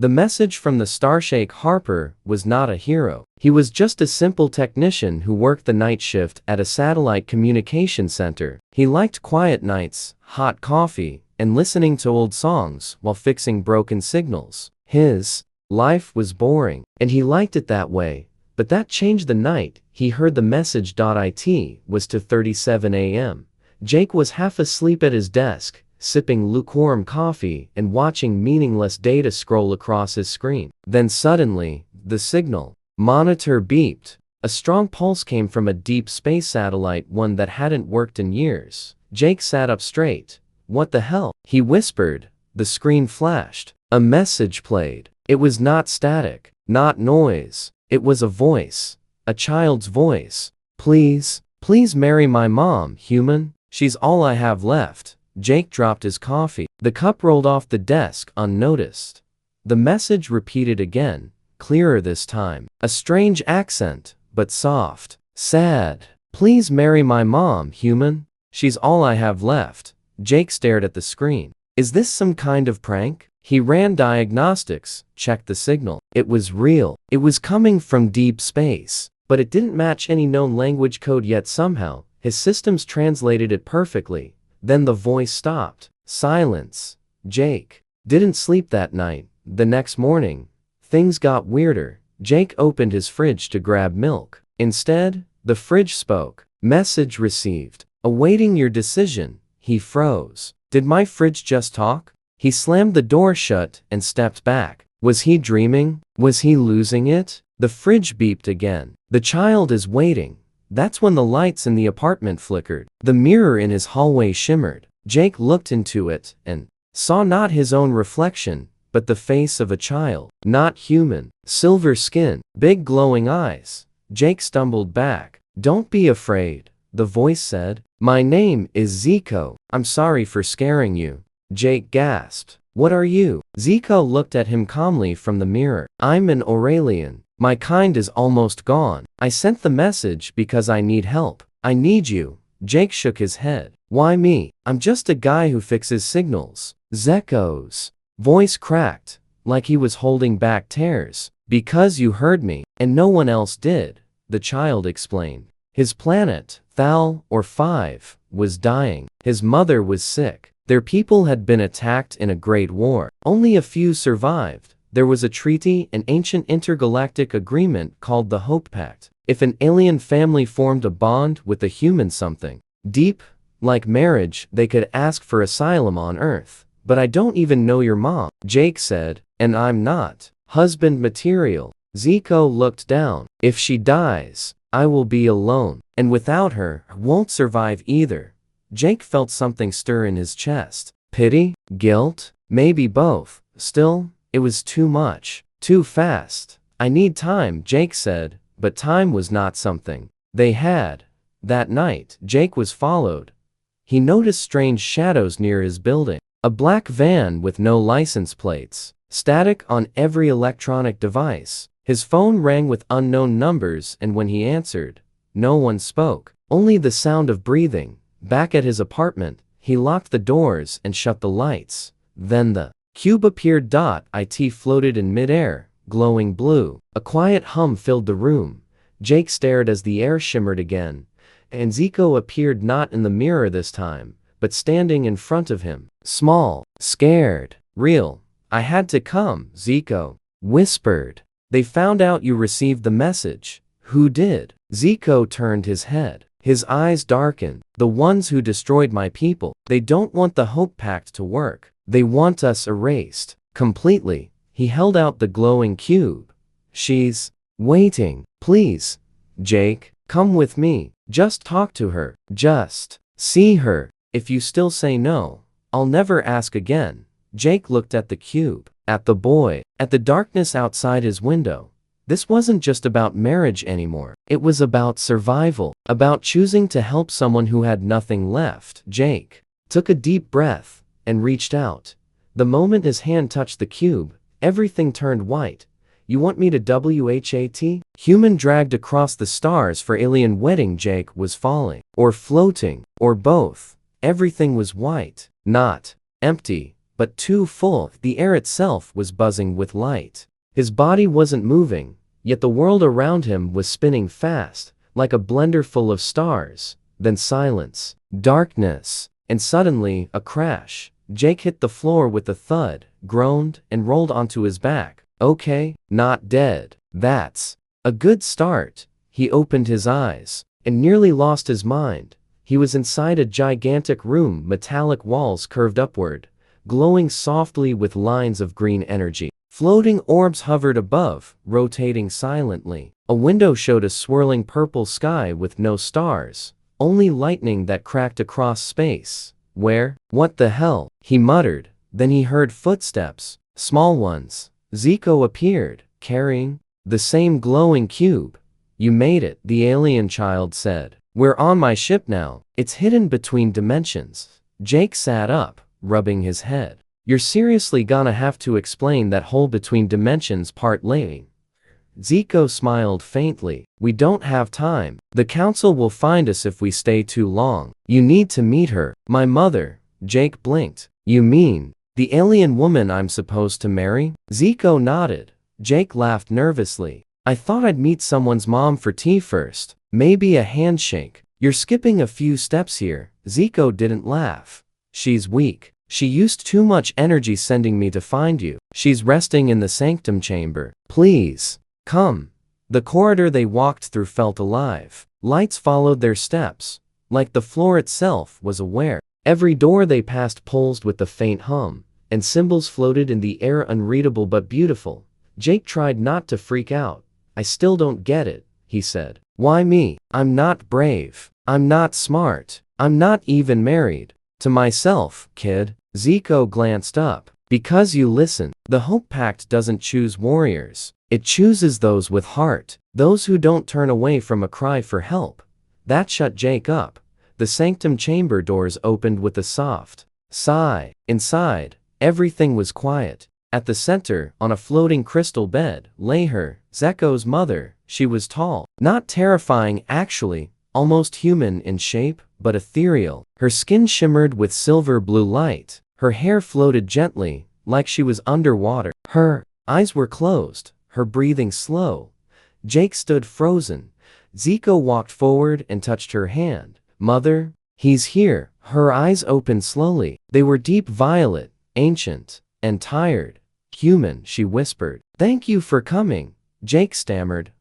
The message from the Starshape Harper was not a hero. He was just a simple technician who worked the night shift at a satellite communication center. He liked quiet nights, hot coffee, and listening to old songs while fixing broken signals. His life was boring, and he liked it that way. But that changed the night he heard the message. It was 2:37 a.m. Jake was half asleep at his desk, sipping lukewarm coffee and watching meaningless data scroll across his screen. Then suddenly, the signal monitor beeped. A strong pulse came from a deep space satellite, one that hadn't worked in years. Jake sat up straight. "What the hell?" he whispered. The screen flashed. A message played. It was not static, not noise. It was a voice. A child's voice. "Please, please marry my mom, human. She's all I have left." Jake dropped his coffee. The cup rolled off the desk unnoticed. The message repeated again, clearer this time. A strange accent, but soft. "Sad. Please marry my mom, human. She's all I have left." Jake stared at the screen. Is this some kind of prank? He ran diagnostics, checked the signal. It was real. It was coming from deep space. But it didn't match any known language code yet. Somehow, his systems translated it perfectly. Then the voice stopped. Silence. Jake didn't sleep that night. The next morning, things got weirder. Jake opened his fridge to grab milk. Instead, the fridge spoke. "Message received. Awaiting your decision." He froze. Did my fridge just talk? He slammed the door shut and stepped back. Was he dreaming? Was he losing it? The fridge beeped again. "The child is waiting." That's when the lights in the apartment flickered. The mirror in his hallway shimmered. Jake looked into it and saw not his own reflection, but the face of a child. Not human. Silver skin. Big glowing eyes. Jake stumbled back. "Don't be afraid," the voice said. "My name is Zico. I'm sorry for scaring you." Jake gasped. "What are you?" Zico looked at him calmly from the mirror. "I'm an Aurelian. My kind is almost gone. I sent the message because I need help. I need you." Jake shook his head. "Why me? I'm just a guy who fixes signals." Zico's voice cracked, like he was holding back tears. "Because you heard me, and no one else did," the child explained. His planet, Thal, or 5, was dying. His mother was sick. Their people had been attacked in a great war. Only a few survived. There was a treaty, an ancient intergalactic agreement called the Hope Pact. If an alien family formed a bond with a human, something deep, like marriage, they could ask for asylum on Earth. "But I don't even know your mom," Jake said, "and I'm not husband material." Zico looked down. "If she dies, I will be alone, and without her, I won't survive either." Jake felt something stir in his chest. Pity? Guilt? Maybe both. Still, it was too much. Too fast. "I need time," Jake said, but time was not something they had. That night, Jake was followed. He noticed strange shadows near his building. A black van with no license plates. Static on every electronic device. His phone rang with unknown numbers, and when he answered, no one spoke. Only the sound of breathing. Back at his apartment, he locked the doors and shut the lights. Then the cube appeared. It floated in midair, glowing blue. A quiet hum filled the room. Jake stared as the air shimmered again, and Zico appeared, not in the mirror this time, but standing in front of him. Small, scared, real. "I had to come," Zico whispered. "They found out you received the message." "Who did?" Zico turned his head. His eyes darkened. "The ones who destroyed my people. They don't want the Hope Pact to work. They want us erased. Completely." He held out the glowing cube. "She's waiting. Please, Jake, come with me. Just talk to her. Just see her. If you still say no, I'll never ask again." Jake looked at the cube, at the boy, at the darkness outside his window. This wasn't just about marriage anymore. It was about survival, about choosing to help someone who had nothing left. Jake took a deep breath and reached out. The moment his hand touched the cube, everything turned white. "You want me to WHAT?" Human dragged across the stars for alien wedding. Jake was falling, or floating, or both. Everything was white, not empty, but too full. The air itself was buzzing with light. His body wasn't moving, yet the world around him was spinning fast, like a blender full of stars. Then silence, darkness, and suddenly, a crash. Jake hit the floor with a thud, groaned, and rolled onto his back. Okay, not dead. That's a good start. He opened his eyes and nearly lost his mind. He was inside a gigantic room, metallic walls curved upward, glowing softly with lines of green energy. Floating orbs hovered above, rotating silently. A window showed a swirling purple sky with no stars, only lightning that cracked across space. Where? What the hell? He muttered. Then he heard footsteps, small ones. Zico appeared, carrying the same glowing cube. You made it, the alien child said. We're on my ship now. It's hidden between dimensions. Jake sat up, rubbing his head. You're seriously gonna have to explain that whole between dimensions part later. Zico smiled faintly. We don't have time. The council will find us if we stay too long. You need to meet her. My mother. Jake blinked. You mean the alien woman I'm supposed to marry? Zico nodded. Jake laughed nervously. I thought I'd meet someone's mom for tea first. Maybe a handshake. You're skipping a few steps here. Zico didn't laugh. She's weak. She used too much energy sending me to find you. She's resting in the sanctum chamber. Please, come. The corridor they walked through felt alive. Lights followed their steps, like the floor itself was aware. Every door they passed pulsed with a faint hum, and symbols floated in the air, unreadable but beautiful. Jake tried not to freak out. I still don't get it, he said. Why me? I'm not brave. I'm not smart. I'm not even married. To myself, kid. Zico glanced up. Because you listen. The Hope Pact doesn't choose warriors. It chooses those with heart. Those who don't turn away from a cry for help. That shut Jake up. The sanctum chamber doors opened with a soft sigh. Inside, everything was quiet. At the center, on a floating crystal bed, lay her, Zeko's mother. She was tall. Not terrifying actually, almost human in shape, but ethereal. Her skin shimmered with silver blue light. Her hair floated gently, like she was underwater. Her eyes were closed, her breathing slow. Jake stood frozen. Zico walked forward and touched her hand. Mother, he's here. Her eyes opened slowly. They were deep violet, ancient, and tired. Human, she whispered. Thank you for coming. Jake stammered.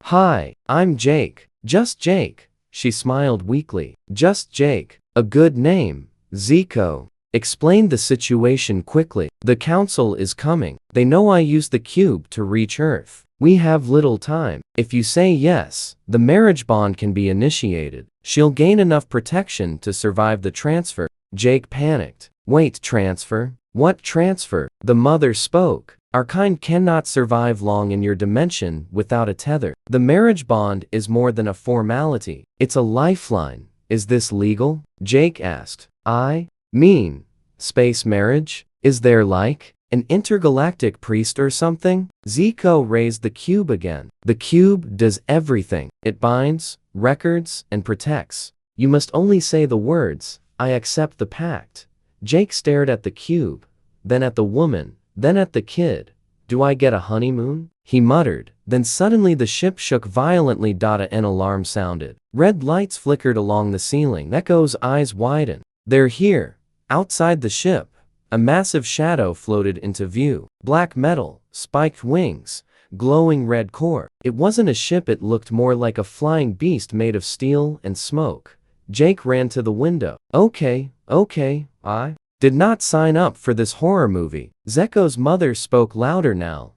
Hi, I'm Jake. Just Jake. She smiled weakly. Just Jake. A good name. Zico explained the situation quickly. The council is coming. They know I used the cube to reach Earth. We have little time. If you say yes, the marriage bond can be initiated. She'll gain enough protection to survive the transfer. Jake panicked. Wait, transfer? What transfer? The mother spoke. Our kind cannot survive long in your dimension without a tether. The marriage bond is more than a formality. It's a lifeline. Is this legal? Jake asked. I mean, space marriage? Is there like an intergalactic priest or something? Zico raised the cube again. The cube does everything. It binds, records, and protects. You must only say the words, I accept the pact. Jake stared at the cube, then at the woman, then at the kid. Do I get a honeymoon? He muttered. Then suddenly the ship shook violently. An alarm sounded. Red lights flickered along the ceiling. Echo's eyes widened. They're here. Outside the ship, a massive shadow floated into view. Black metal, spiked wings, glowing red core. It wasn't a ship, it looked more like a flying beast made of steel and smoke. Jake ran to the window. Okay, I did not sign up for this horror movie. Zeko's mother spoke louder now,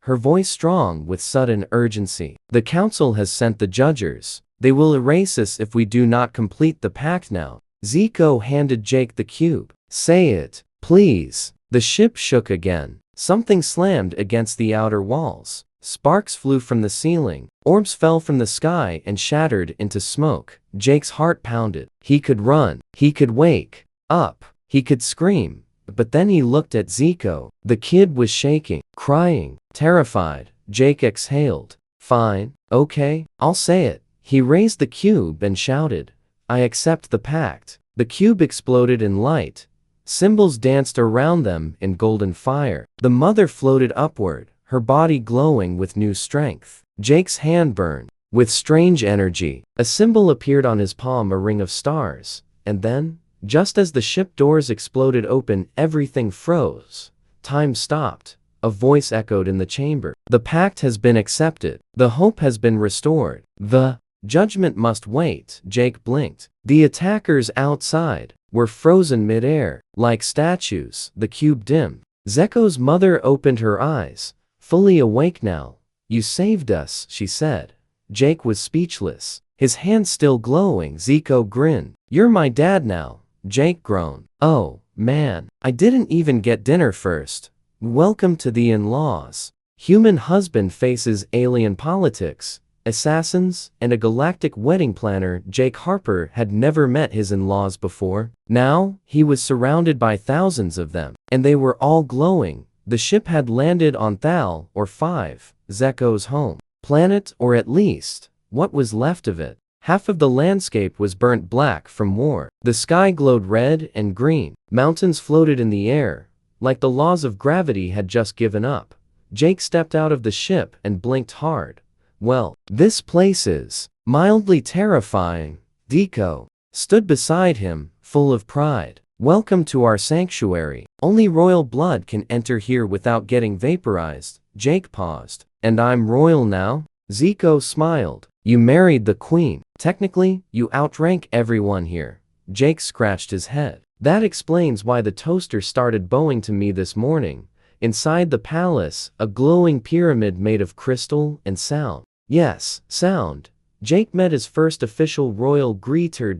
her voice strong with sudden urgency. The council has sent the judges. They will erase us if we do not complete the pact now. Zico handed Jake the cube. Say it, please. The ship shook again. Something slammed against the outer walls. Sparks flew from the ceiling. Orbs fell from the sky and shattered into smoke. Jake's heart pounded. He could run. He could wake up. He could scream. But then he looked at Zico. The kid was shaking, crying, terrified. Jake exhaled. Fine, okay, I'll say it. He raised the cube and shouted, I accept the pact. The cube exploded in light, Symbols danced around them in golden fire. The mother floated upward, her body glowing with new strength. Jake's hand burned. With strange energy, a symbol appeared on his palm, a ring of stars. And then, just as the ship doors exploded open, everything froze. Time stopped. A voice echoed in the chamber. The pact has been accepted. The hope has been restored. The judgment must wait. Jake blinked. The attackers outside were frozen mid-air. Like statues, the cube dimmed. Zeko's mother opened her eyes, fully awake now. You saved us, she said. Jake was speechless, his hands still glowing. Zeko grinned. You're my dad now, Jake groaned. Oh, man, I didn't even get dinner first. Welcome to the in-laws. Human husband faces alien politics, assassins, and a galactic wedding planner. Jake Harper had never met his in-laws before. Now, he was surrounded by thousands of them, and they were all glowing. The ship had landed on Thal, or 5, Zeko's home planet, or at least, what was left of it. Half of the landscape was burnt black from war. The sky glowed red and green. Mountains floated in the air, like the laws of gravity had just given up. Jake stepped out of the ship and blinked hard. Well, this place is mildly terrifying. Deco stood beside him, full of pride. Welcome to our sanctuary. Only royal blood can enter here without getting vaporized. Jake paused. And I'm royal now? Zeko smiled. You married the queen. Technically, you outrank everyone here. Jake scratched his head. That explains why the toaster started bowing to me this morning. Inside the palace, a glowing pyramid made of crystal and sound. Yes, sound. Jake met his first official royal greeter.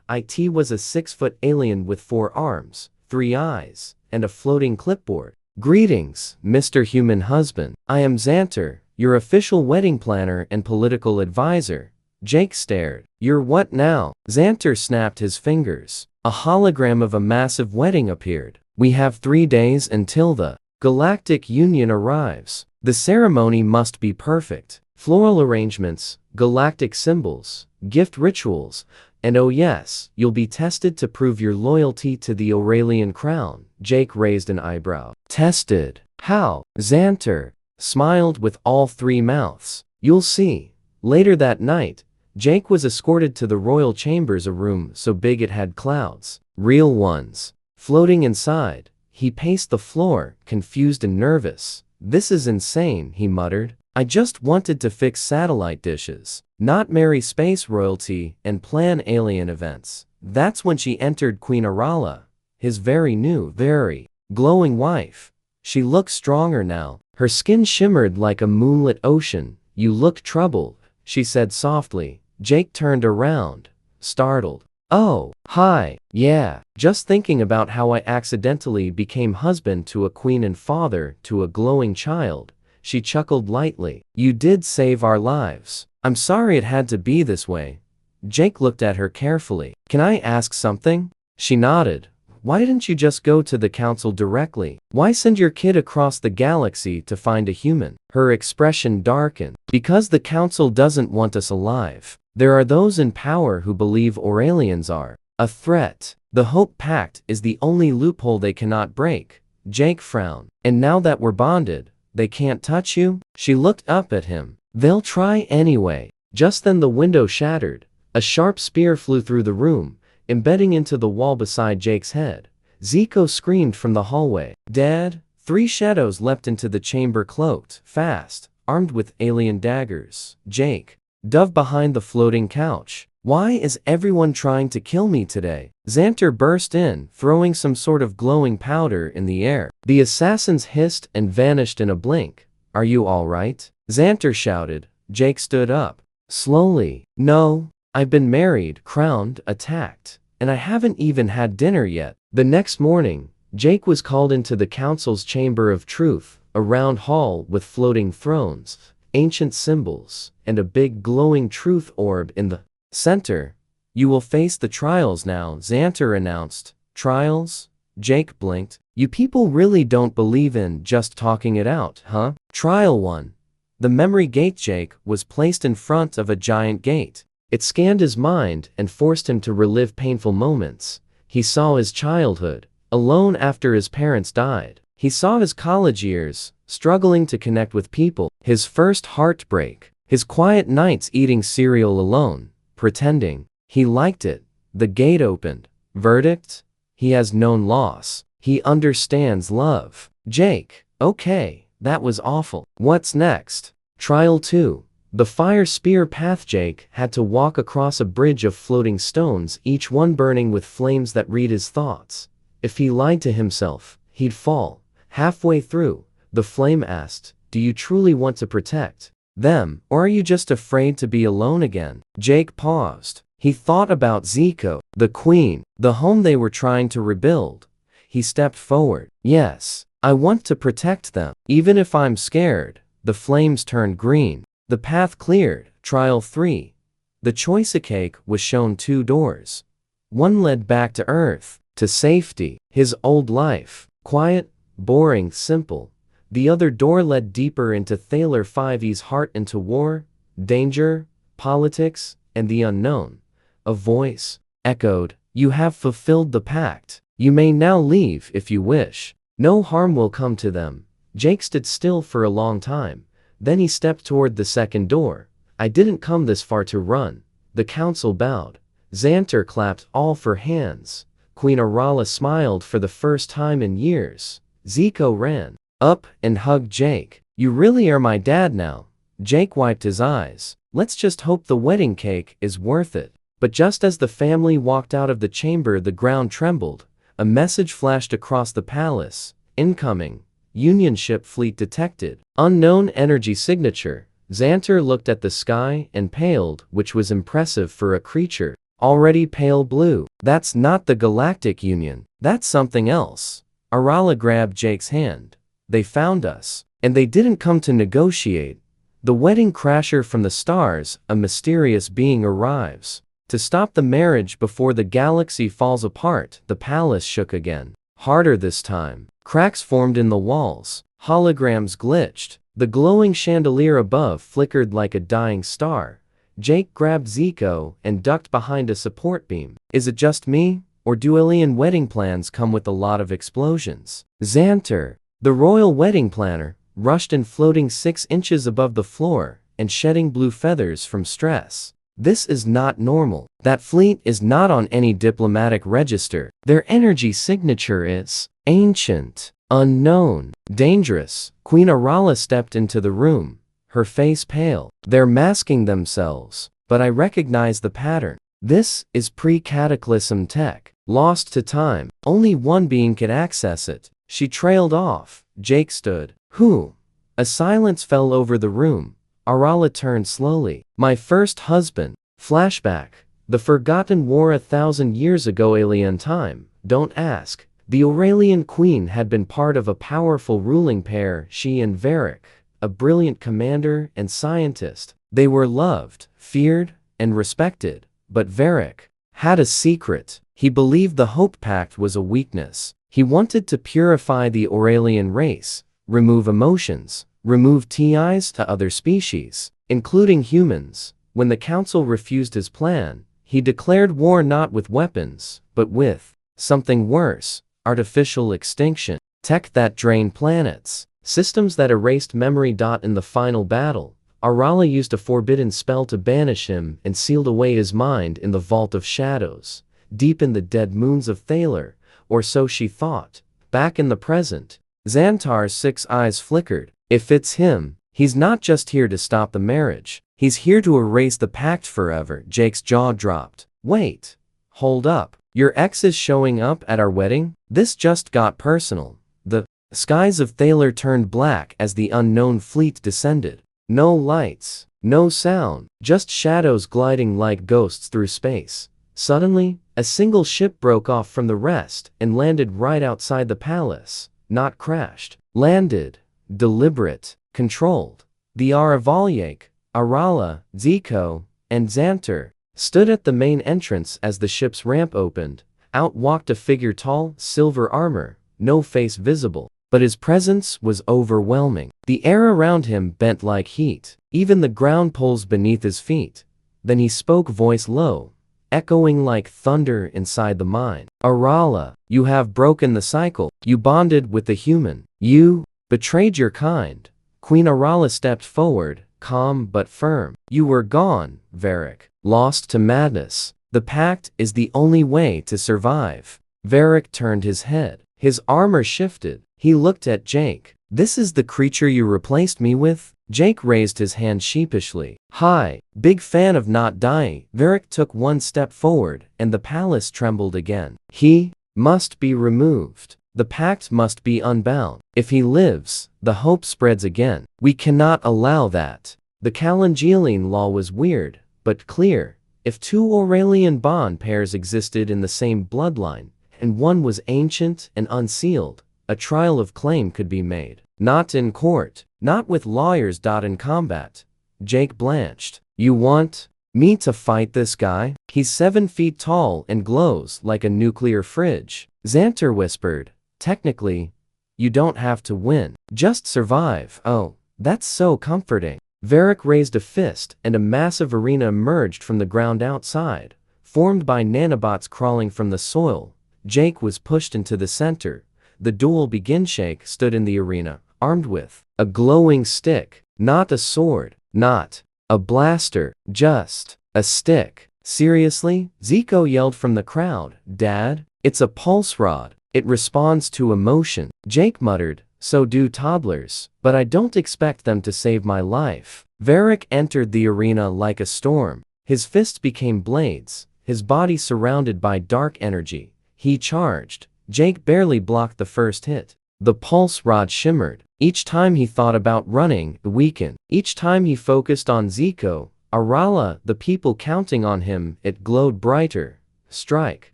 It was a 6-foot alien with 4 arms, 3 eyes, and a floating clipboard. Greetings, Mr. Human Husband. I am Xanter, your official wedding planner and political advisor. Jake stared. You're what now? Xanter snapped his fingers. A hologram of a massive wedding appeared. We have 3 days until the Galactic Union arrives. The ceremony must be perfect. Floral arrangements, galactic symbols, gift rituals, and oh yes, you'll be tested to prove your loyalty to the Aurelian crown. Jake raised an eyebrow. Tested? How? Xanter smiled with all 3 mouths. You'll see. Later that night, Jake was escorted to the royal chambers, a room so big it had clouds, real ones, floating inside. He paced the floor, confused and nervous. This is insane, he muttered. I just wanted to fix satellite dishes, not marry space royalty and plan alien events. That's when she entered Queen Arala, his very new, very glowing wife. She looked stronger now. Her skin shimmered like a moonlit ocean. You look troubled, she said softly. Jake turned around, startled. Oh, hi. Yeah, just thinking about how I accidentally became husband to a queen and father to a glowing child. She chuckled lightly. You did save our lives. I'm sorry it had to be this way. Jake looked at her carefully. Can I ask something? She nodded. Why didn't you just go to the council directly? Why send your kid across the galaxy to find a human? Her expression darkened. Because the council doesn't want us alive. There are those in power who believe Aurelians are a threat. The Hope Pact is the only loophole they cannot break. Jake frowned. And now that we're bonded, they can't touch you? She looked up at him. They'll try anyway. Just then the window shattered. A sharp spear flew through the room, embedding into the wall beside Jake's head. Zeko screamed from the hallway. Dad? 3 shadows leapt into the chamber, cloaked, fast, armed with alien daggers. Jake dove behind the floating couch. Why is everyone trying to kill me today? Xanter burst in, throwing some sort of glowing powder in the air. The assassins hissed and vanished in a blink. Are you all right? Xanter shouted. Jake stood up. Slowly. No, I've been married, crowned, attacked, and I haven't even had dinner yet. The next morning, Jake was called into the council's chamber of truth, a round hall with floating thrones, ancient symbols, and a big glowing truth orb in the center. You will face the trials now, Xanter announced. Trials? Jake blinked. You people really don't believe in just talking it out, huh? Trial 1. The memory gate. Jake was placed in front of a giant gate. It scanned his mind and forced him to relive painful moments. He saw his childhood, alone after his parents died. He saw his college years, struggling to connect with people, his first heartbreak, his quiet nights eating cereal alone, pretending he liked it. The gate opened. Verdict? He has known loss. He understands love. Jake, okay, that was awful. What's next? Trial 2. The fire spear path. Jake had to walk across a bridge of floating stones, each one burning with flames that read his thoughts. If he lied to himself, he'd fall. Halfway through, the flame asked, "Do you truly want to protect them, or are you just afraid to be alone again?" Jake paused. He thought about Zico, the queen, the home they were trying to rebuild. He stepped forward. Yes, I want to protect them, even if I'm scared. The flames turned green. The path cleared. Trial 3. The choice cake was shown 2 doors. One led back to Earth, to safety, his old life, quiet, boring, simple. The other door led deeper into Thaler 5E's heart, into war, danger, politics, and the unknown. A voice echoed, "You have fulfilled the pact. You may now leave if you wish. No harm will come to them." Jake stood still for a long time. Then he stepped toward the second door. "I didn't come this far to run." The council bowed. Xanter clapped, all for hands. Queen Arala smiled for the first time in years. Zico ran up and hugged Jake. "You really are my dad now." Jake wiped his eyes. "Let's just hope the wedding cake is worth it." But just as the family walked out of the chamber, the ground trembled. A message flashed across the palace. "Incoming. Union ship fleet detected. Unknown energy signature." Xanter looked at the sky and paled, which was impressive for a creature already pale blue. "That's not the Galactic Union. That's something else." Arala grabbed Jake's hand. "They found us. And they didn't come to negotiate. The wedding crasher from the stars, a mysterious being, arrives to stop the marriage before the galaxy falls apart." The palace shook again. Harder this time. Cracks formed in the walls. Holograms glitched. The glowing chandelier above flickered like a dying star. Jake grabbed Zico and ducked behind a support beam. "Is it just me, or do alien wedding plans come with a lot of explosions?" Xanter, the royal wedding planner, rushed in, floating 6 inches above the floor and shedding blue feathers from stress. "This is not normal. That fleet is not on any diplomatic register. Their energy signature is ancient, unknown, dangerous." Queen Arala stepped into the room, her face pale. "They're masking themselves, but I recognize the pattern. This is pre-cataclysm tech, lost to time. Only one being could access it." She trailed off. Jake stood. "Who?" A silence fell over the room. Arala turned slowly. "My first husband." Flashback. The forgotten war 1,000 years ago. Alien time. Don't ask. The Aurelian queen had been part of a powerful ruling pair, she and Varric, a brilliant commander and scientist. They were loved, feared, and respected. But Varric had a secret. He believed the Hope Pact was a weakness. He wanted to purify the Aurelian race, remove emotions, remove ties to other species, including humans. When the council refused his plan, he declared war, not with weapons, but with something worse: artificial extinction, tech that drained planets, systems that erased memory. In the final battle, Arala used a forbidden spell to banish him and sealed away his mind in the Vault of Shadows, deep in the dead moons of Thaler, or so she thought. Back in the present, Xantar's 6 eyes flickered. If it's him, he's not just here to stop the marriage. He's here to erase the pact forever. Jake's jaw dropped. "Wait. Hold up. Your ex is showing up at our wedding?" This just got personal. The skies of Thaler turned black as the unknown fleet descended. No lights, no sound, just shadows gliding like ghosts through space. Suddenly, a single ship broke off from the rest and landed right outside the palace. Not crashed. Landed. Deliberate. Controlled. The Aravalyak, Arala, Zico, and Xanter stood at the main entrance as the ship's ramp opened. Out walked a figure, tall, silver armor, no face visible, but his presence was overwhelming. The air around him bent like heat, even the ground pulsed beneath his feet. Then he spoke, voice low, echoing like thunder inside the mind. Arala, you have broken the cycle. You bonded with the human. You betrayed your kind. Queen Arala stepped forward, calm but firm. You were gone, Varric, lost to madness. The pact is the only way to survive. Varric turned his head. His armor shifted. He looked at Jake. This is the creature you replaced me with? Jake raised his hand sheepishly. Hi, big fan of not dying. Varric took one step forward, and the palace trembled again. He must be removed. The pact must be unbound. If he lives, the hope spreads again. We cannot allow that. The Kalangelian law was weird, but clear. If two Aurelian bond pairs existed in the same bloodline, and one was ancient and unsealed, a trial of claim could be made. Not in court, not with lawyers. In combat. Jake blanched. You want me to fight this guy? He's 7 feet tall and glows like a nuclear fridge. Xanter whispered. Technically, you don't have to win. Just survive. Oh, that's so comforting. Varric raised a fist and a massive arena emerged from the ground outside, formed by nanobots crawling from the soil. Jake was pushed into the center. The duel begin. Jake stood in the arena, armed with a glowing stick, not a sword, not a blaster, just a stick. Seriously? Zico yelled from the crowd. Dad, it's a pulse rod. It responds to emotion. Jake muttered, so do toddlers, but I don't expect them to save my life. Varric entered the arena like a storm. His fists became blades, his body surrounded by dark energy. He charged. Jake barely blocked the first hit. The pulse rod shimmered. Each time he thought about running, it weakened. Each time he focused on Zico, Arala, the people counting on him, it glowed brighter. Strike,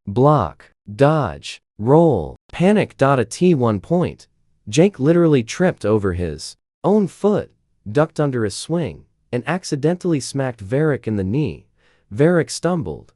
block, dodge, roll, panic. At one point, Jake literally tripped over his own foot, ducked under a swing, and accidentally smacked Varric in the knee. Varric stumbled.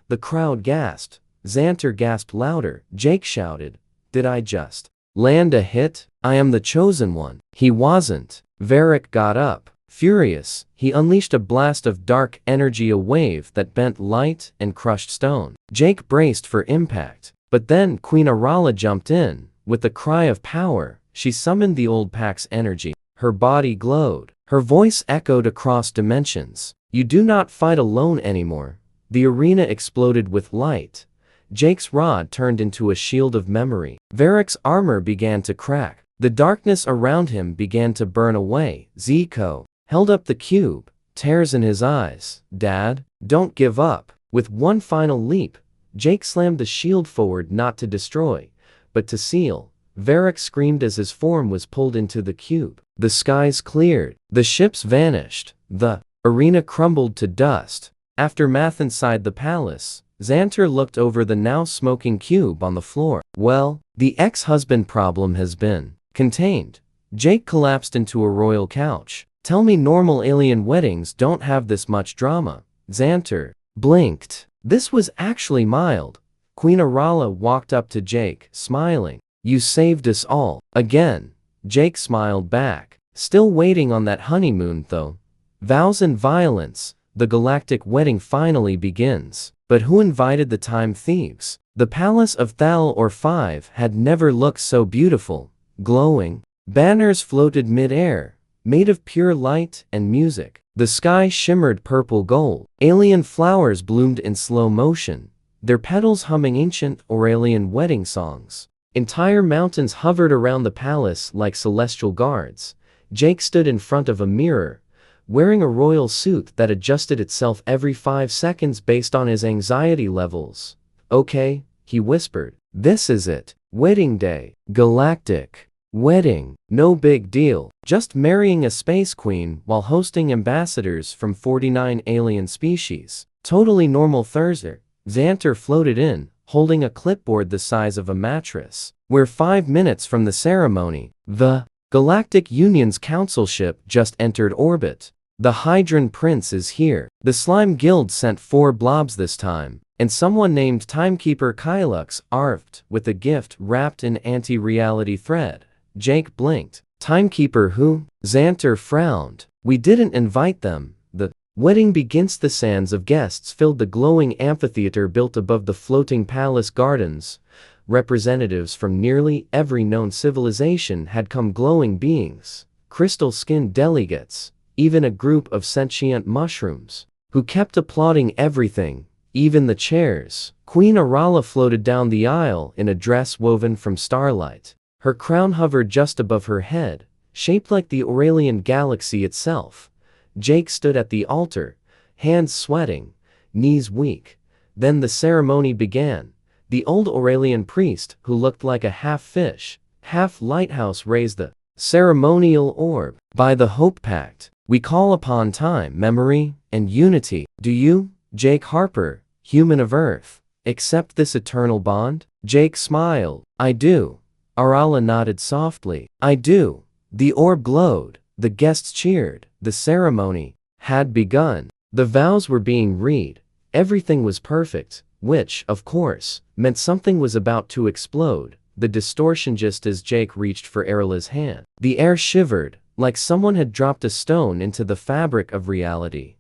The crowd gasped. Xanter gasped louder. Jake shouted, did I just land a hit? I am the chosen one. He wasn't. Varric got up. Furious, he unleashed a blast of dark energy, a wave that bent light and crushed stone. Jake braced for impact. But then Queen Arala jumped in. With a cry of power, she summoned the old pack's energy. Her body glowed. Her voice echoed across dimensions. You do not fight alone anymore. The arena exploded with light. Jake's rod turned into a shield of memory. Varric's armor began to crack. The darkness around him began to burn away. Zico held up the cube, tears in his eyes. Dad, don't give up. With one final leap, Jake slammed the shield forward, not to destroy, but to seal. Varric screamed as his form was pulled into the cube. The skies cleared. The ships vanished. The arena crumbled to dust. Aftermath. Inside the palace, Xanter looked over the now smoking cube on the floor. Well, the ex-husband problem has been contained. Jake collapsed into a royal couch. Tell me normal alien weddings don't have this much drama. Xanter blinked. This was actually mild. Queen Arala walked up to Jake, smiling. You saved us all. Again. Jake smiled back. Still waiting on that honeymoon though. Vows and violence. The galactic wedding finally begins. But who invited the time thieves? The palace of Thal or 5 had never looked so beautiful. Glowing. Banners floated mid-air, made of pure light and music. The sky shimmered purple gold. Alien flowers bloomed in slow motion, their petals humming ancient Aurelian wedding songs. Entire mountains hovered around the palace like celestial guards. Jake stood in front of a mirror, wearing a royal suit that adjusted itself every 5 seconds based on his anxiety levels. Okay, he whispered. This is it. Wedding day. Galactic wedding. No big deal. Just marrying a space queen while hosting ambassadors from 49 alien species. Totally normal. Thursday. Xanter floated in, holding a clipboard the size of a mattress. We're 5 minutes from the ceremony. The Galactic Union's council ship just entered orbit. The Hydran Prince is here. The Slime Guild sent 4 blobs this time, and someone named Timekeeper Kylux arrived with a gift wrapped in anti-reality thread. Jake blinked. Timekeeper who? Xanter frowned. We didn't invite them. The Wedding begins. The sands of guests filled the glowing amphitheater built above the floating palace gardens. Representatives from nearly every known civilization had come, glowing beings, crystal-skinned delegates, even a group of sentient mushrooms, who kept applauding everything, even the chairs. Queen Arala floated down the aisle in a dress woven from starlight. Her crown hovered just above her head, shaped like the Aurelian galaxy itself. Jake stood at the altar, hands sweating, knees weak. Then the ceremony began. The old Aurelian priest, who looked like a half-fish, half-lighthouse, raised the ceremonial orb. By the Hope Pact, we call upon time, memory, and unity. Do you, Jake Harper, human of Earth, accept this eternal bond? Jake smiled. I do. Arala nodded softly. I do. The orb glowed. The guests cheered. The ceremony had begun. The vows were being read. Everything was perfect, which, of course, meant something was about to explode. The distortion just as Jake reached for Arala's hand. The air shivered, like someone had dropped a stone into the fabric of reality.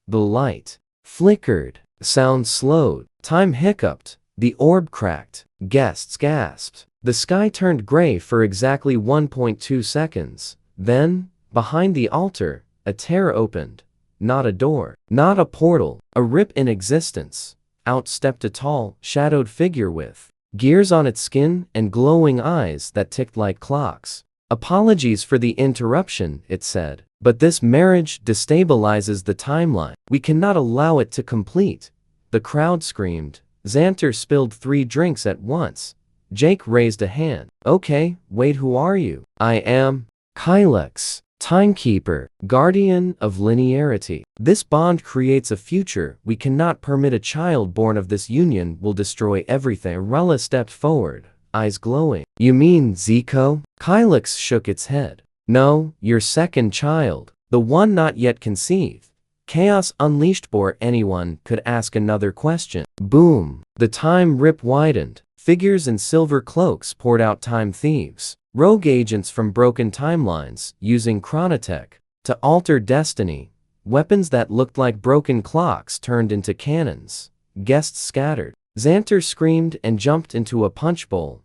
The light flickered. Sound slowed. Time hiccuped. The orb cracked. Guests gasped. The sky turned gray for exactly 1.2 seconds. Then, behind the altar, a tear opened. Not a door, not a portal, a rip in existence. Out stepped a tall, shadowed figure with gears on its skin and glowing eyes that ticked like clocks. Apologies for the interruption, it said, but this marriage destabilizes the timeline. We cannot allow it to complete. The crowd screamed. Xanter spilled 3 drinks at once. Jake raised a hand. Okay, wait, who are you? I am Kylix, Timekeeper, Guardian of Linearity. This bond creates a future. We cannot permit a child born of this union will destroy everything. Arala stepped forward, eyes glowing. You mean Zico? Kylix shook its head. No, your second child, the one not yet conceived. Chaos unleashed before anyone could ask another question. Boom. The time rip widened. Figures in silver cloaks poured out. Time thieves, rogue agents from broken timelines, using chronotech to alter destiny. Weapons that looked like broken clocks turned into cannons. Guests scattered. Xanter screamed and jumped into a punch bowl.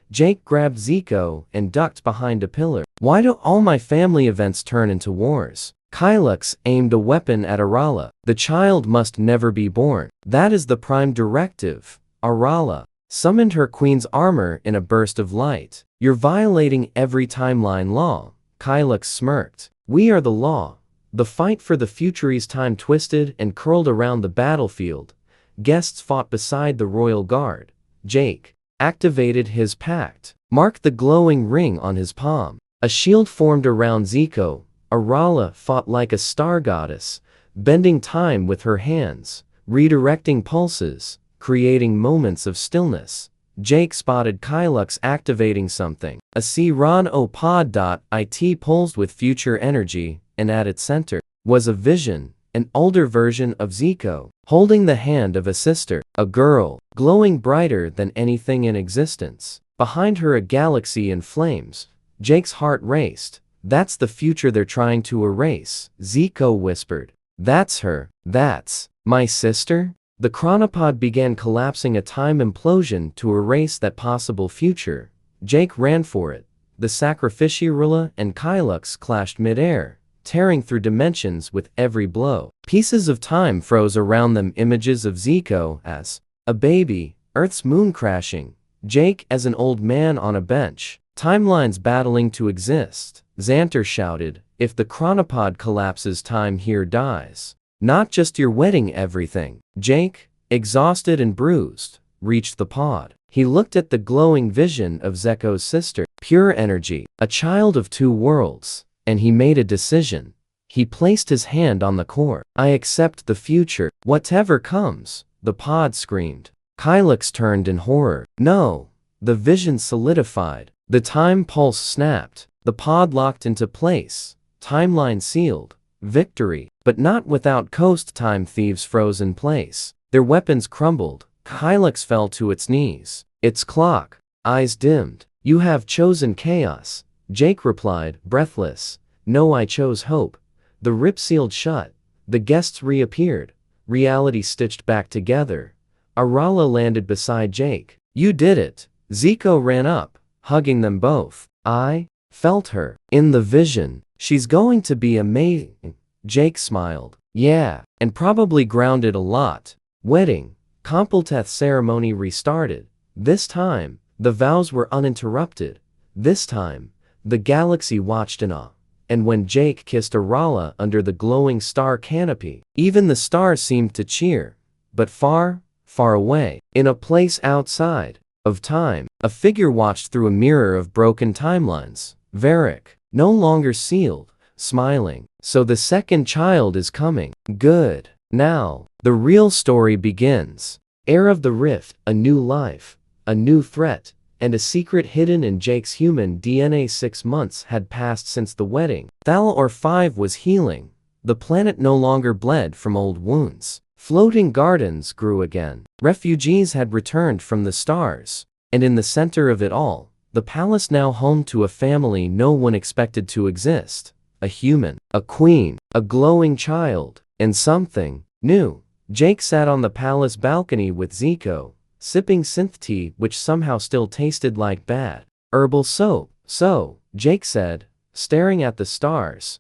Jake grabbed Zico and ducked behind a pillar. Why do all my family events turn into wars? Kylix aimed a weapon at Arala. The child must never be born. That is the prime directive. Arala summoned her queen's armor in a burst of light. You're violating every timeline law. Kylix smirked. We are the law. The fight for the future's time twisted and curled around the battlefield. Guests fought beside the royal guard. Jake activated his pact, marked the glowing ring on his palm. A shield formed around Zico. Arala fought like a star goddess, bending time with her hands, redirecting pulses, creating moments of stillness. Jake spotted Kylix activating something. A C-RON-O-Pod.IT pulsed with future energy, and at its center was a vision, an older version of Zico, holding the hand of a sister, a girl, glowing brighter than anything in existence. Behind her a galaxy in flames. Jake's heart raced. That's the future they're trying to erase, Zico whispered. That's her. That's my sister? The chronopod began collapsing, a time implosion to erase that possible future. Jake ran for it. The Sacrificiarula and Kylix clashed mid-air, tearing through dimensions with every blow. Pieces of time froze around them, images of Zico as a baby, Earth's moon crashing, Jake as an old man on a bench, timelines battling to exist. Xanter shouted, if the chronopod collapses, time here dies. Not just your wedding, everything. Jake, exhausted and bruised, reached the pod. He looked at the glowing vision of Zico's sister, pure energy, a child of 2 worlds, and he made a decision. He placed his hand on the core. I accept the future, whatever comes, the pod screamed. Kylix turned in horror. No. The vision solidified. The time pulse snapped. The pod locked into place. Timeline sealed. Victory. But not without coast. Time thieves froze in place. Their weapons crumbled. Kylix fell to its knees. Its clock. Eyes dimmed. You have chosen chaos. Jake replied, breathless. No, I chose hope. The rip sealed shut. The guests reappeared, reality stitched back together. Arala landed beside Jake. "You did it." Zico ran up, hugging them both. "I felt her in the vision. She's going to be amazing." Jake smiled. "Yeah, and probably grounded a lot." Wedding. Completeth ceremony restarted. This time, the vows were uninterrupted. This time, the galaxy watched in awe. And when Jake kissed Arala under the glowing star canopy, even the stars seemed to cheer. But far, far away, in a place outside of time, a figure watched through a mirror of broken timelines. Varric, no longer sealed, smiling. "So the second child is coming. Good. Now, the real story begins." Heir of the Rift, a new life, a new threat, and a secret hidden in Jake's human DNA. 6 months had passed since the wedding. Thalor 5 was healing. The planet no longer bled from old wounds. Floating gardens grew again. Refugees had returned from the stars. And in the center of it all, the palace now home to a family no one expected to exist. A human, a queen, a glowing child, and something new. Jake sat on the palace balcony with Zico, sipping synth tea which somehow still tasted like bad herbal soap. "So," Jake said, staring at the stars.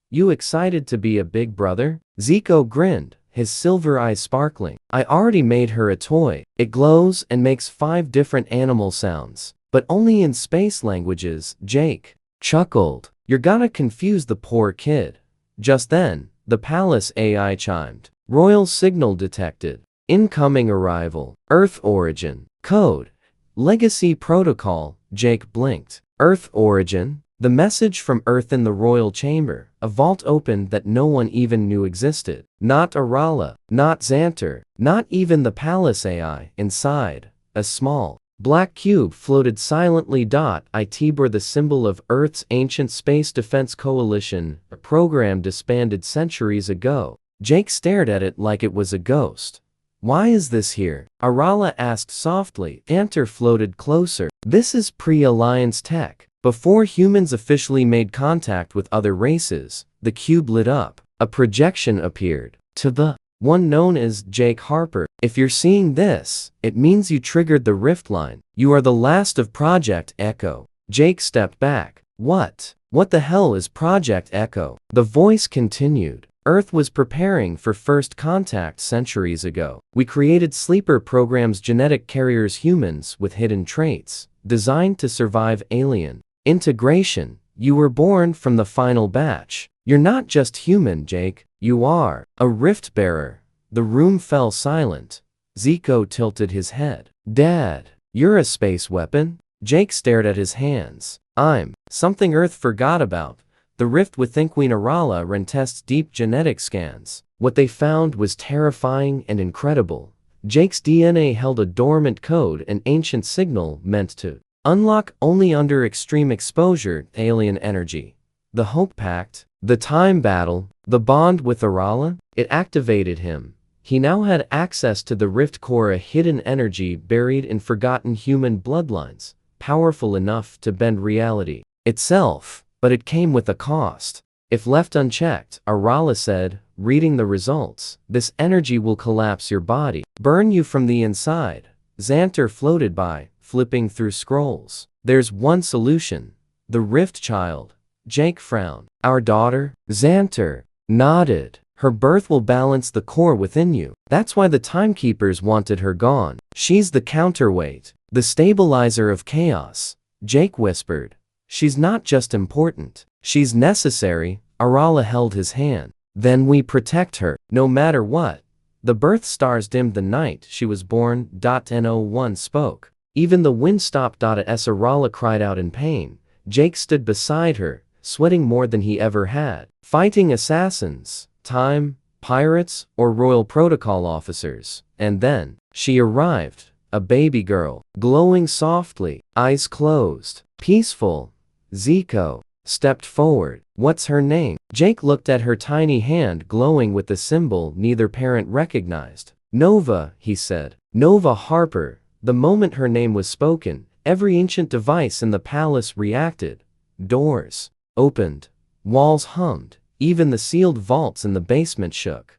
"You excited to be a big brother?" Zico grinned, his silver eyes sparkling. "I already made her a toy. It glows and makes 5 different animal sounds, but only in space languages." Jake chuckled. "You're gonna confuse the poor kid." Just then, the palace AI chimed. Royal signal detected. Incoming arrival. Earth origin. Code. Legacy protocol. Jake blinked. Earth origin? The message from Earth in the royal chamber. A vault opened that no one even knew existed. Not Arala, not Xanter, not even the palace AI. Inside, a small, black cube floated silently. It bore the symbol of Earth's ancient space defense coalition, a program disbanded centuries ago. Jake stared at it like it was a ghost. "Why is this here?" Arala asked softly. Xanter floated closer. "This is pre-alliance tech. Before humans officially made contact with other races." The cube lit up. A projection appeared. To the one known as Jake Harper. "If you're seeing this, it means you triggered the rift line. You are the last of Project Echo." Jake stepped back. What the hell is Project Echo?" The voice continued. "Earth was preparing for first contact centuries ago. We created sleeper programs, genetic carriers, humans with hidden traits, designed to survive alien integration. You were born from the final batch. You're not just human, Jake. You are a rift bearer." The room fell silent. Zico tilted his head. "Dad, you're a space weapon?" Jake stared at his hands. "I'm something Earth forgot about. The rift within Queen Arala ran tests, deep genetic scans. What they found was terrifying and incredible. Jake's DNA held a dormant code, an ancient signal meant to unlock only under extreme exposure to alien energy. The Hope Pact, the Time Battle, the bond with Arala, it activated him. He now had access to the Rift Core, a hidden energy buried in forgotten human bloodlines, powerful enough to bend reality itself. But it came with a cost. If left unchecked, Arala said, reading the results, this energy will collapse your body, burn you from the inside. Xanter floated by, flipping through scrolls. "There's one solution. The Rift Child." Jake frowned. "Our daughter?" Xanter nodded. "Her birth will balance the core within you. That's why the Timekeepers wanted her gone. She's the counterweight, the stabilizer of chaos." Jake whispered. "She's not just important. She's necessary." Arala held his hand. "Then we protect her, no matter what." The birth stars dimmed the night she was born. No1 spoke. Even the wind stopped. As Arala cried out in pain, Jake stood beside her, sweating more than he ever had. Fighting assassins, time, pirates, or royal protocol officers. And then, she arrived, a baby girl, glowing softly, eyes closed, peaceful. Zico stepped forward. "What's her name?" Jake looked at her tiny hand glowing with the symbol neither parent recognized. "Nova," he said. "Nova Harper." The moment her name was spoken, every ancient device in the palace reacted. Doors opened. Walls hummed. Even the sealed vaults in the basement shook.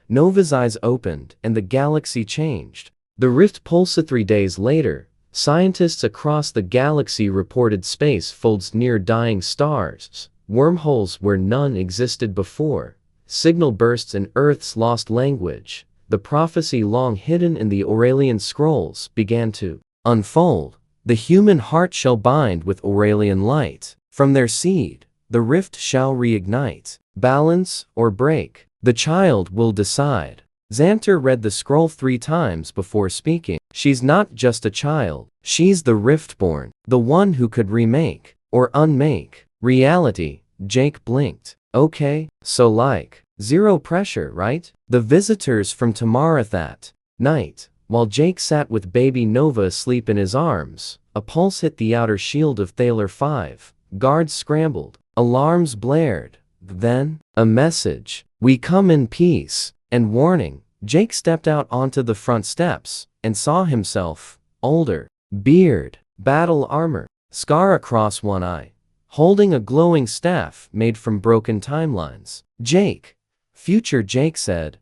Nova's eyes opened, and the galaxy changed. The rift pulsed. 3 days later, scientists across the galaxy reported space folds near dying stars, wormholes where none existed before, signal bursts in Earth's lost language. The prophecy long hidden in the Aurelian scrolls began to unfold. The human heart shall bind with Aurelian light. From their seed, the rift shall reignite. Balance or break, the child will decide. Xanter read the scroll 3 times before speaking. She's not just a child, she's the Riftborn, the one who could remake, or unmake, reality. Jake blinked. Okay, so like, zero pressure, right? The visitors from tomorrow that night, while Jake sat with baby Nova asleep in his arms, a pulse hit the outer shield of Thaler 5. Guards scrambled, alarms blared. Then, a message. We come in peace. And warning. Jake stepped out onto the front steps and saw himself, older, beard, battle armor, scar across one eye, holding a glowing staff made from broken timelines. Jake. Future Jake said,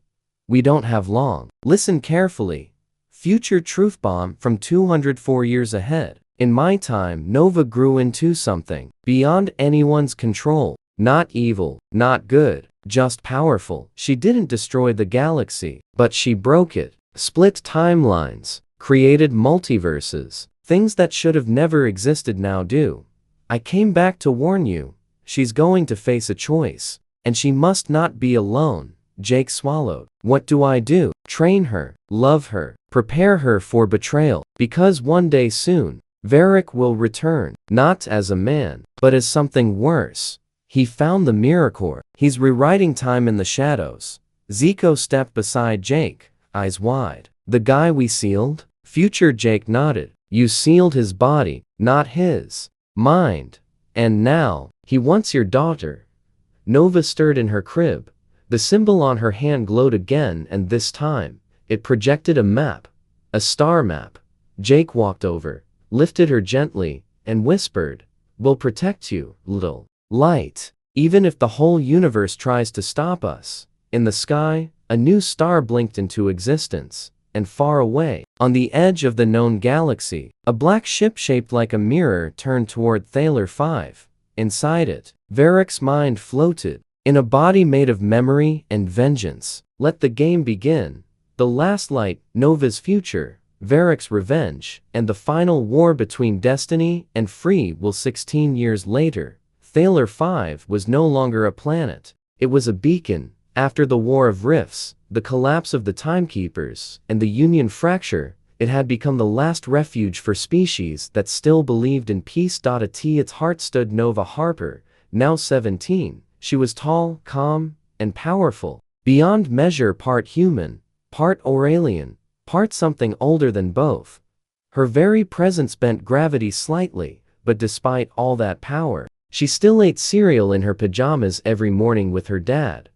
we don't have long. Listen carefully. Future truth bomb from 204 years ahead. In my time, Nova grew into something beyond anyone's control. Not evil, not good, just powerful. She didn't destroy the galaxy, but she broke it, split timelines, created multiverses. Things that should have never existed now do. I came back to warn you. She's going to face a choice, and she must not be alone. Jake swallowed. What do I do? Train her, love her, prepare her for betrayal, because one day soon, Varric will return, not as a man, but as something worse. He found the Miracore. He's rewriting time in the shadows. Zico stepped beside Jake, eyes wide. The guy we sealed? Future Jake nodded. You sealed his body, not his mind. And now, he wants your daughter. Nova stirred in her crib. The symbol on her hand glowed again, and this time, it projected a map. A star map. Jake walked over, lifted her gently, and whispered, we'll protect you, little light, even if the whole universe tries to stop us. In the sky, a new star blinked into existence, and far away, on the edge of the known galaxy, a black ship shaped like a mirror turned toward Thaler 5. Inside it, Varric's mind floated, in a body made of memory and vengeance. Let the game begin. The last light, Nova's future, Varric's revenge, and the final war between destiny and free will. 16 years later, Thaler 5 was no longer a planet. It was a beacon. After the War of Rifts, the collapse of the Timekeepers, and the Union fracture, it had become the last refuge for species that still believed in peace. At its heart stood Nova Harper, now 17. She was tall, calm, and powerful, beyond measure, part human, part Aurelian, part something older than both. Her very presence bent gravity slightly, but despite all that power, she still ate cereal in her pajamas every morning with her dad.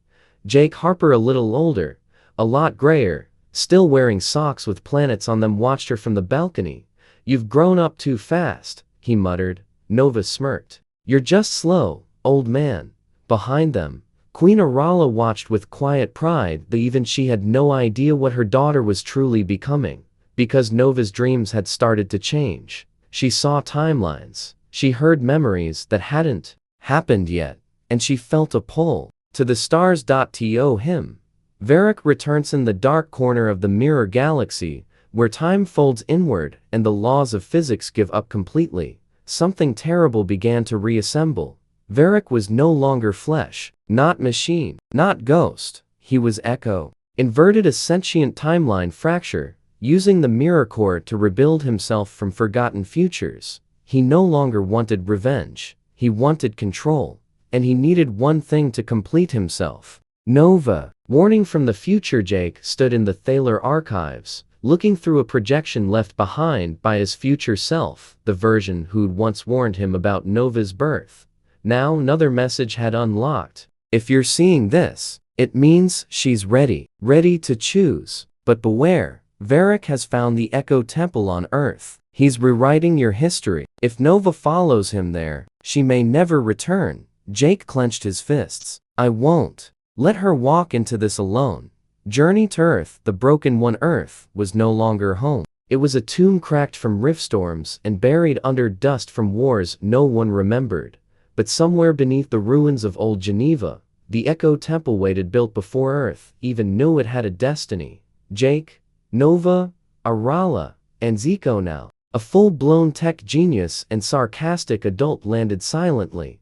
Jake Harper, a little older, a lot grayer, still wearing socks with planets on them, watched her from the balcony. You've grown up too fast, he muttered. Nova smirked. You're just slow, old man. Behind them, Queen Arala watched with quiet pride, though even she had no idea what her daughter was truly becoming, because Nova's dreams had started to change. She saw timelines. She heard memories that hadn't happened yet, and she felt a pull to the stars. To him, Varric returns in the dark corner of the mirror galaxy, where time folds inward and the laws of physics give up completely. Something terrible began to reassemble. Varric was no longer flesh, not machine, not ghost. He was echo. Inverted, a sentient timeline fracture, using the Miracore to rebuild himself from forgotten futures. He no longer wanted revenge. He wanted control. And he needed one thing to complete himself. Nova. Warning from the future. Jake stood in the Thaler archives, looking through a projection left behind by his future self, the version who'd once warned him about Nova's birth. Now another message had unlocked. If you're seeing this, it means she's ready. Ready to choose. But beware, Varric has found the Echo Temple on Earth. He's rewriting your history. If Nova follows him there, she may never return. Jake clenched his fists. I won't let her walk into this alone. Journey to Earth, the broken one. Earth was no longer home. It was a tomb cracked from rift storms and buried under dust from wars no one remembered. But somewhere beneath the ruins of old Geneva, the Echo Temple waited, built before Earth even knew it had a destiny. Jake, Nova, Arala, and Zico now. A full-blown tech genius and sarcastic adult landed silently.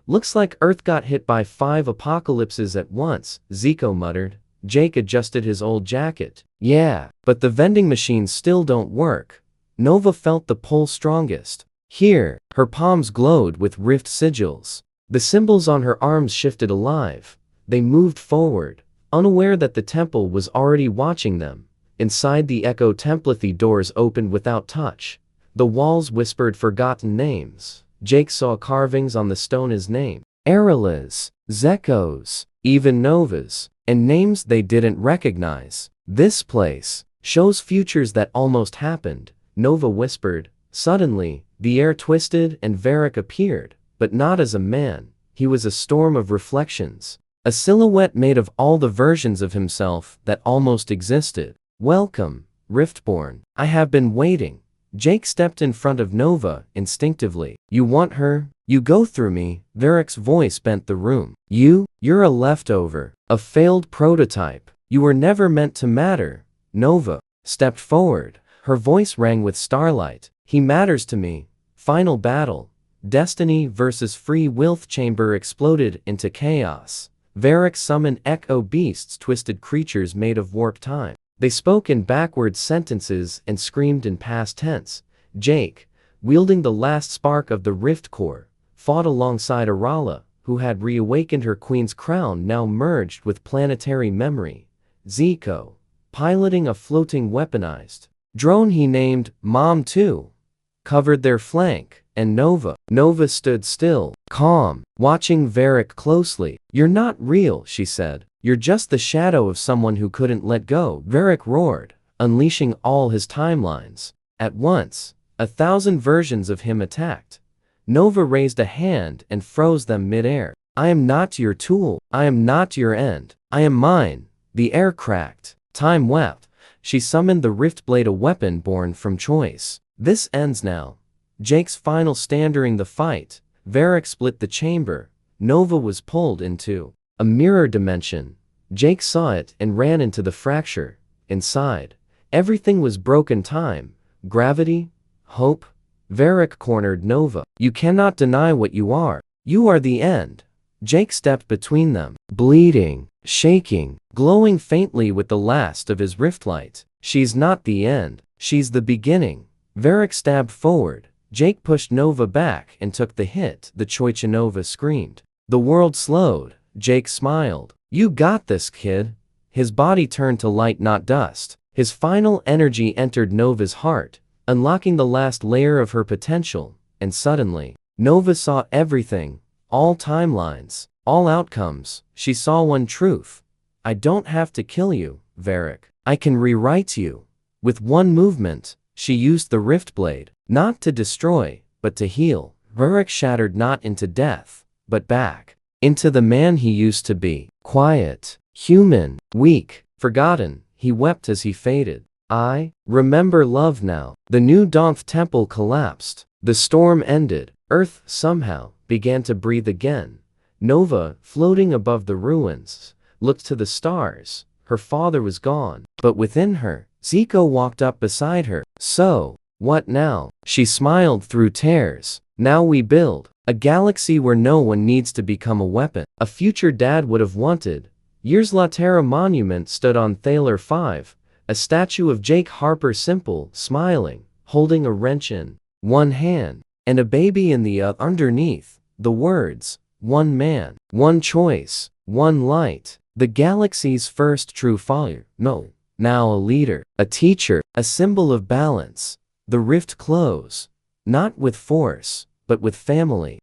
Looks like Earth got hit by 5 apocalypses at once, Zico muttered. Jake adjusted his old jacket. Yeah, but the vending machines still don't work. Nova felt the pull strongest. Here, her palms glowed with rift sigils. The symbols on her arms shifted alive. They moved forward, unaware that the temple was already watching them. Inside the Echo Temple, the doors opened without touch. The walls whispered forgotten names. Jake saw carvings on the stone, his name. Arala's, Zeko's, even Nova's, and names they didn't recognize. This place shows futures that almost happened, Nova whispered. Suddenly, the air twisted and Varric appeared, but not as a man. He was a storm of reflections. A silhouette made of all the versions of himself that almost existed. Welcome, Riftborn. I have been waiting. Jake stepped in front of Nova instinctively. You want her? You go through me. Varric's voice bent the room. You're a leftover, a failed prototype. You were never meant to matter. Nova stepped forward. Her voice rang with starlight. He matters to me. Final battle. Destiny versus free will. The chamber exploded into chaos. Varric summoned echo beasts, twisted creatures made of warped time. They spoke in backward sentences and screamed in past tense. Jake, wielding the last spark of the rift core, fought alongside Arala, who had reawakened her queen's crown now merged with planetary memory. Zico, piloting a floating weaponized drone he named Mom 2, covered their flank, and Nova stood still, calm, watching Varric closely. You're not real, she said. You're just the shadow of someone who couldn't let go. Varric roared, unleashing all his timelines. At once, 1,000 versions of him attacked. Nova raised a hand and froze them mid-air. I am not your tool. I am not your end. I am mine. The air cracked. Time wept. She summoned the Riftblade, a weapon born from choice. This ends now. Jake's final stand during the fight. Varric split the chamber. Nova was pulled into a mirror dimension. Jake saw it and ran into the fracture. Inside, everything was broken: time, gravity, hope. Varric cornered Nova. You cannot deny what you are. You are the end. Jake stepped between them, bleeding, shaking, glowing faintly with the last of his riftlight. She's not the end. She's the beginning. Varric stabbed forward. Jake pushed Nova back and took the hit. The Choichanova screamed. The world slowed. Jake smiled. You got this, kid. His body turned to light, not dust. His final energy entered Nova's heart, unlocking the last layer of her potential. And suddenly, Nova saw everything. All timelines. All outcomes. She saw one truth. I don't have to kill you, Varric. I can rewrite you. With one movement, she used the Riftblade, not to destroy, but to heal. Varric shattered not into death, but back into the man he used to be. Quiet, human, weak, forgotten. He wept as he faded. I remember love now. The new Donth Temple collapsed. The storm ended. Earth, somehow, began to breathe again. Nova, floating above the ruins, looked to the stars. Her father was gone, but within her, Zico walked up beside her. So, what now? She smiled through tears. Now we build a galaxy where no one needs to become a weapon. A future Dad would have wanted. Years Laterra monument stood on Thaler 5, a statue of Jake Harper, simple, smiling, holding a wrench in one hand, and a baby in the other. Underneath, the words, one man, one choice, one light. The galaxy's first true fire. No. Now a leader, a teacher, a symbol of balance. The rift close. Not with force, but with family.